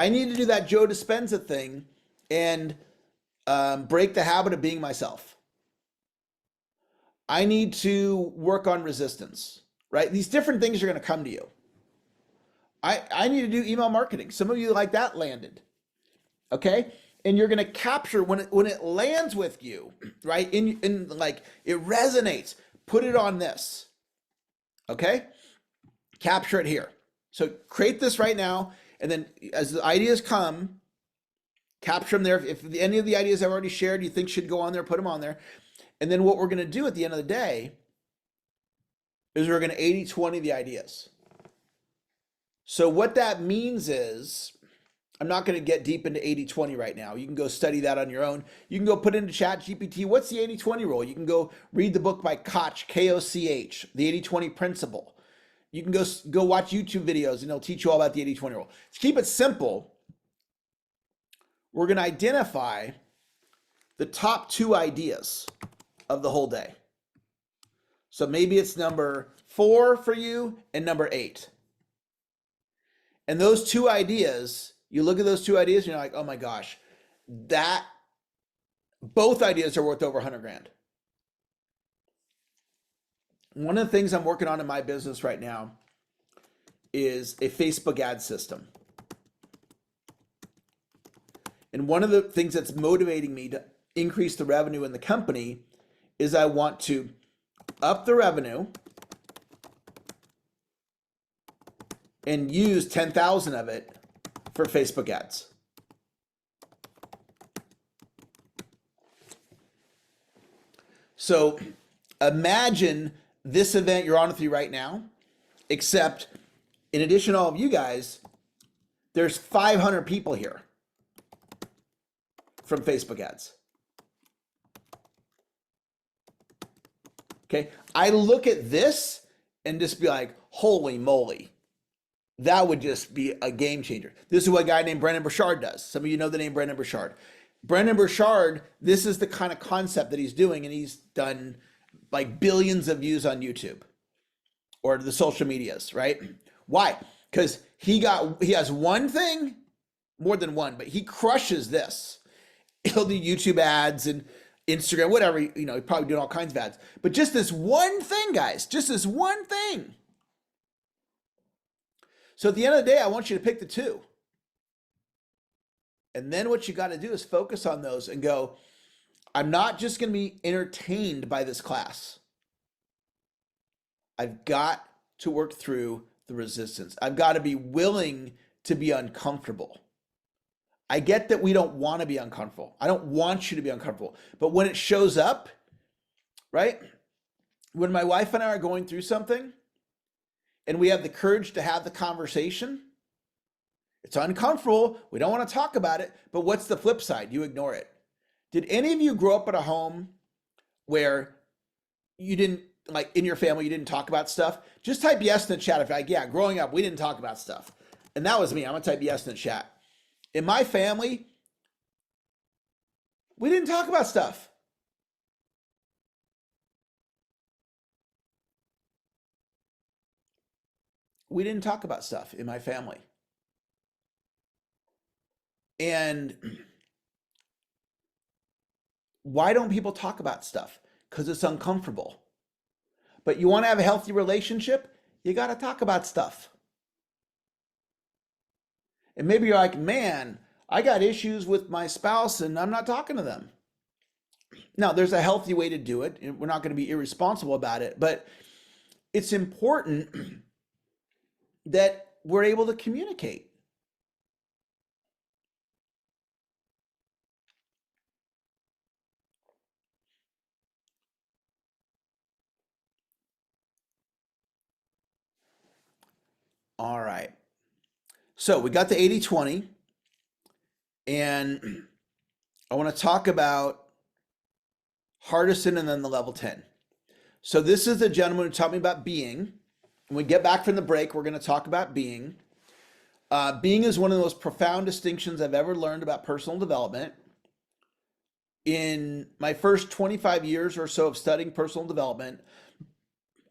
I need to do that Joe Dispenza thing and break the habit of being myself. I need to work on resistance, right? These different things are going to come to you. I need to do email marketing. Some of you like that landed, okay? And you're going to capture when it lands with you, right? In like it resonates. Put it on this, okay? Capture it here. So create this right now, and then as the ideas come, capture them there. If any of the ideas I've already shared you think should go on there, put them on there. And then what we're going to do at the end of the day is we're going to 80-20 the ideas. So what that means is, I'm not going to get deep into 80-20 right now. You can go study that on your own. You can go put into Chat GPT, what's the 80-20 rule? You can go read the book by Koch, K-O-C-H, the 80-20 principle. You can go watch YouTube videos and they'll teach you all about the 80-20 rule. To keep it simple, we're going to identify the top 2 ideas of the whole day. So maybe it's number 4 for you and number 8. And those 2 ideas, you look at those 2 ideas and you're like, oh my gosh, both ideas are worth over 100 grand. One of the things I'm working on in my business right now is a Facebook ad system. And one of the things that's motivating me to increase the revenue in the company is I want to up the revenue and use 10,000 of it for Facebook ads. So imagine this event you're on with you right now, except in addition to all of you guys, there's 500 people here from Facebook ads. Okay, I look at this and just be like, holy moly, that would just be a game changer. This is what a guy named Brendon Burchard does. Some of you know the name Brendon Burchard. Brendon Burchard, this is the kind of concept that he's doing, and he's done like billions of views on YouTube or the social medias, right? Why? Because he has one thing, more than one, but he crushes this. He'll do YouTube ads and Instagram, whatever, he's probably doing all kinds of ads. But just this one thing, guys, just this one thing. So at the end of the day, I want you to pick the 2. And then what you got to do is focus on those and go, I'm not just going to be entertained by this class. I've got to work through the resistance. I've got to be willing to be uncomfortable. I get that we don't want to be uncomfortable. I don't want you to be uncomfortable. But when it shows up, right? When my wife and I are going through something and we have the courage to have the conversation, it's uncomfortable. We don't want to talk about it. But what's the flip side? You ignore it. Did any of you grow up in a home where you didn't, like in your family, you didn't talk about stuff? Just type yes in the chat if you're like, yeah, growing up, we didn't talk about stuff. And that was me. I'm going to type yes in the chat. In my family, we didn't talk about stuff. We didn't talk about stuff in my family. And why don't people talk about stuff? Because it's uncomfortable. But you want to have a healthy relationship, you got to talk about stuff. And maybe you're like, man, I got issues with my spouse and I'm not talking to them. Now, there's a healthy way to do it. And we're not going to be irresponsible about it. But it's important that we're able to communicate. All right. So we got the 80-20, and I want to talk about Hardison and then the level 10. So this is the gentleman who taught me about being. When we get back from the break, we're going to talk about being. Being is one of the most profound distinctions I've ever learned about personal development. In my first 25 years or so of studying personal development,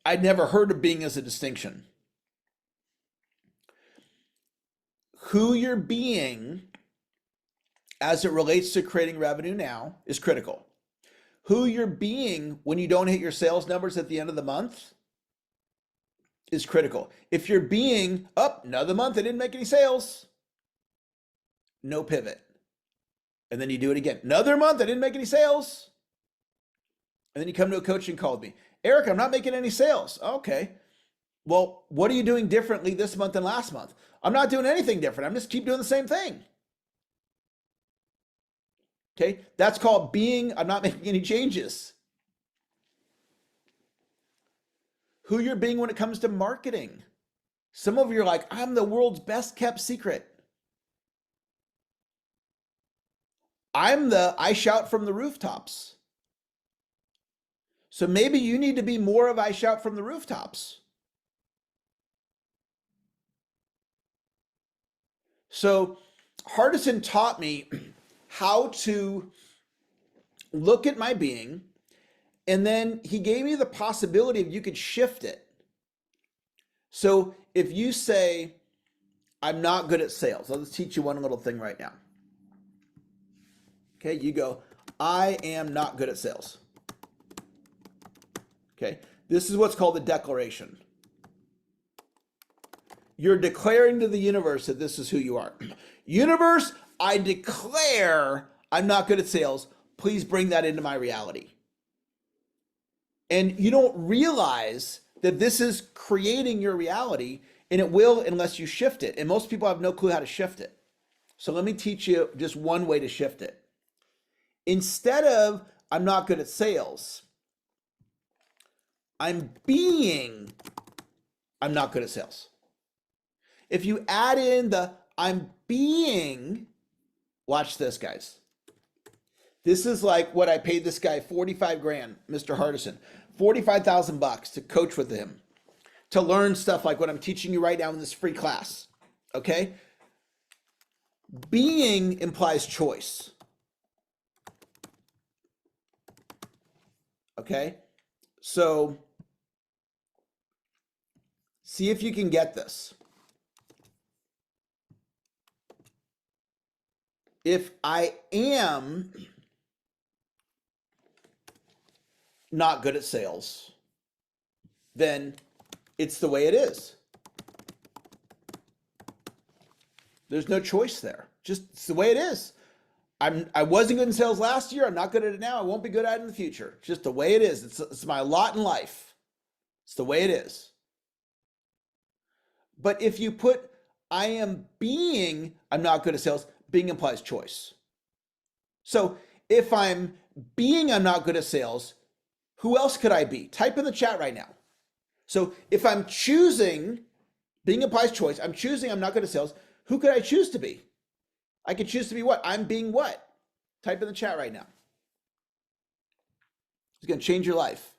I'd never heard of being as a distinction. who you're being as it relates to creating revenue now is critical. Who you're being when you don't hit your sales numbers at the end of the month is critical. If you're being, another month I didn't make any sales, no pivot. And then you do it again. Another month I didn't make any sales. And then you come to a coaching call with me. Eric, I'm not making any sales. Okay. Well, what are you doing differently this month than last month? I'm not doing anything different. I'm just keep doing the same thing. Okay. That's called being, I'm not making any changes. Who you're being when it comes to marketing. Some of you are like, I'm the world's best kept secret. I shout from the rooftops. So maybe you need to be more of I shout from the rooftops. So Hardison taught me how to look at my being, and then he gave me the possibility of you could shift it. So if you say, I'm not good at sales, I'll just teach you one little thing right now. Okay, you go, I am not good at sales. Okay, this is what's called a declaration. You're declaring to the universe that this is who you are. Universe, I declare I'm not good at sales. Please bring that into my reality. And you don't realize that this is creating your reality, and it will unless you shift it. And most people have no clue how to shift it. So let me teach you just one way to shift it. Instead of I'm not good at sales, I'm not good at sales. If you add in the I'm being, watch this, guys. This is like what I paid this guy 45 grand, Mr. Hardison, 45,000 bucks to coach with him, to learn stuff like what I'm teaching you right now in this free class. Okay? Being implies choice. Okay? So see if you can get this. If I am not good at sales, then it's the way it is. There's no choice there. Just it's the way it is. I wasn't good in sales last year. I'm not good at it now. I won't be good at it in the future. It's just the way it is. It's my lot in life. It's the way it is. But if you put I am being, I'm not good at sales, being implies choice. So if I'm being I'm not good at sales, who else could I be? Type in the chat right now. So if I'm choosing, being implies choice, I'm choosing I'm not good at sales, who could I choose to be? I could choose to be what? I'm being what? Type in the chat right now. It's going to change your life.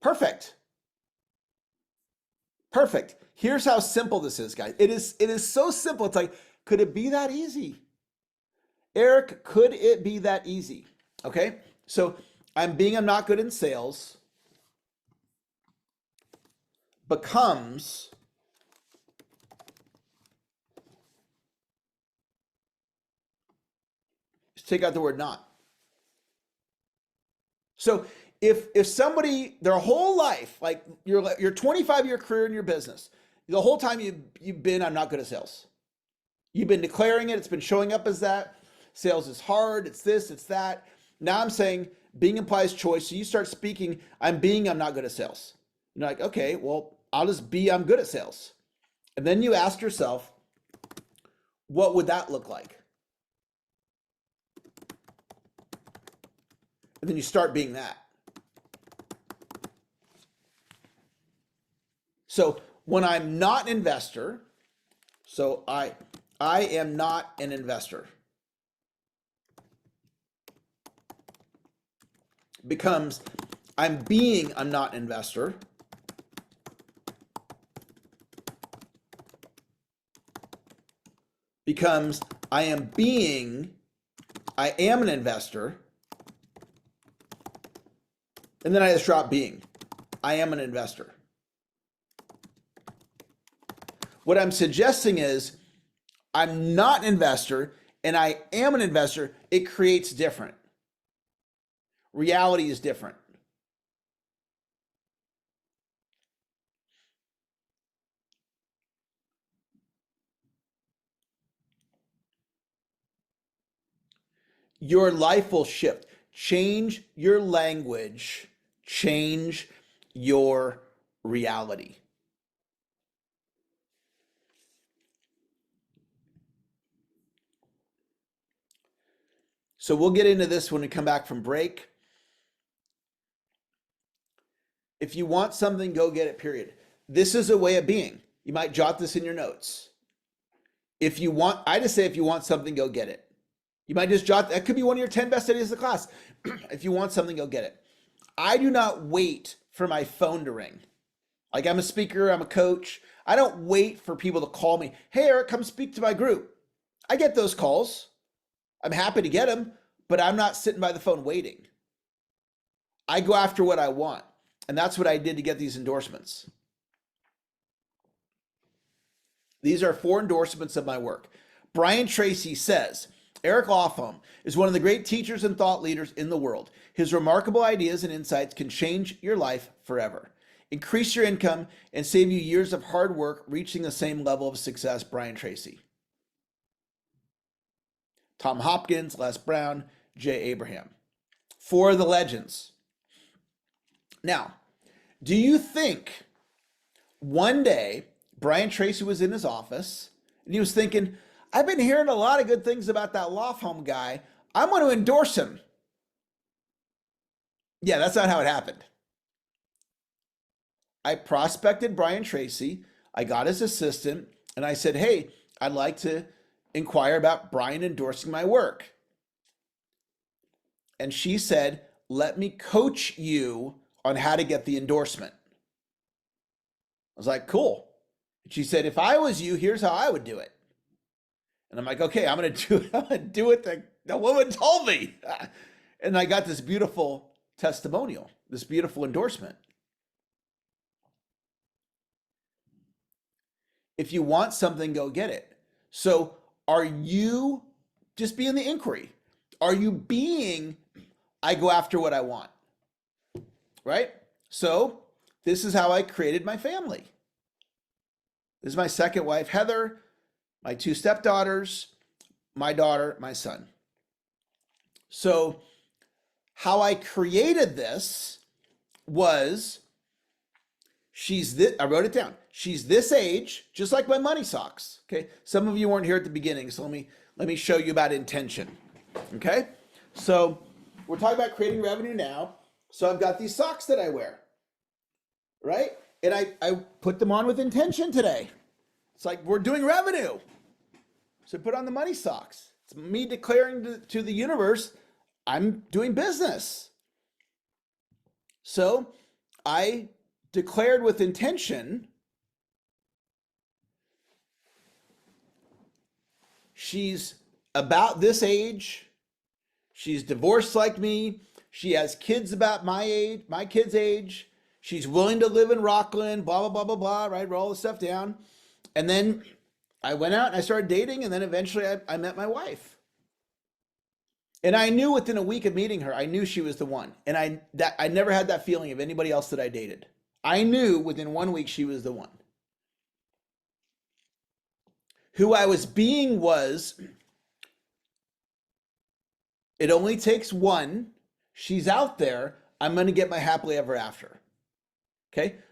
Perfect. Perfect. Here's how simple this is, guys. It is so simple. It's like, could it be that easy? Eric, could it be that easy? Okay. So I'm not good in sales becomes just take out the word not. So if somebody their whole life, like your 25-year career in your business, the whole time you've been I'm not good at sales. You've been declaring it, it's been showing up as that. Sales is hard, it's this, it's that. Now I'm saying being implies choice. So you start speaking, I'm not good at sales. You're like, okay, well, I'll just be I'm good at sales. And then you ask yourself, what would that look like? And then you start being that. So when I'm not an investor, so I am not an investor, becomes I'm not an investor, becomes I am an investor, and then I just drop being. I am an investor. What I'm suggesting is I'm not an investor and I am an investor. It creates different. Reality is different. Your life will shift. Change your language, change your reality. So we'll get into this when we come back from break. If you want something, go get it, period. This is a way of being. You might jot this in your notes. If you want, I just say if you want something, go get it. You might just jot, that could be one of your 10 best ideas of the class. If you want something, go get it. I do not wait for my phone to ring. Like I'm a speaker, I'm a coach. I don't wait for people to call me. Hey, Eric, come speak to my group. I get those calls. I'm happy to get them, but I'm not sitting by the phone waiting. I go after what I want. And that's what I did to get these endorsements. These are 4 endorsements of my work. Brian Tracy says, Eric Lofholm is one of the great teachers and thought leaders in the world. His remarkable ideas and insights can change your life forever. Increase your income and save you years of hard work reaching the same level of success. Brian Tracy. Tom Hopkins, Les Brown, Jay Abraham. 4 of the legends. Now, do you think one day Brian Tracy was in his office and he was thinking, I've been hearing a lot of good things about that Lofholm guy. I'm going to endorse him. Yeah, that's not how it happened. I prospected Brian Tracy. I got his assistant and I said, hey, I'd like to inquire about Brian endorsing my work. And she said, let me coach you on how to get the endorsement. I was like, cool. She said, if I was you, here's how I would do it. And I'm like, okay, I'm going to do it the woman told me. And I got this beautiful testimonial, this beautiful endorsement. If you want something, go get it. So are you, just be in the inquiry, are you being, I go after what I want, right? So this is how I created my family. This is my second wife, Heather, my 2 stepdaughters, my daughter, my son. So how I created this was, I wrote it down. She's this age, just like my money socks. Okay. Some of you weren't here at the beginning, so let me show you about intention. Okay. So we're talking about creating revenue now. So I've got these socks that I wear, right? And I put them on with intention today. It's like we're doing revenue. So put on the money socks. It's me declaring to the universe, I'm doing business. So I declared with intention, she's about this age. She's divorced like me. She has kids about my age, my kid's age. She's willing to live in Rockland, blah, blah, blah, blah, blah, right? Wrote all this stuff down. And then I went out and I started dating, and then eventually I met my wife. And I knew within a week of meeting her, I knew she was the one. And I never had that feeling of anybody else that I dated. I knew within 1 week she was the one. Who I was being was, it only takes one. She's out there. I'm going to get my happily ever after. Okay.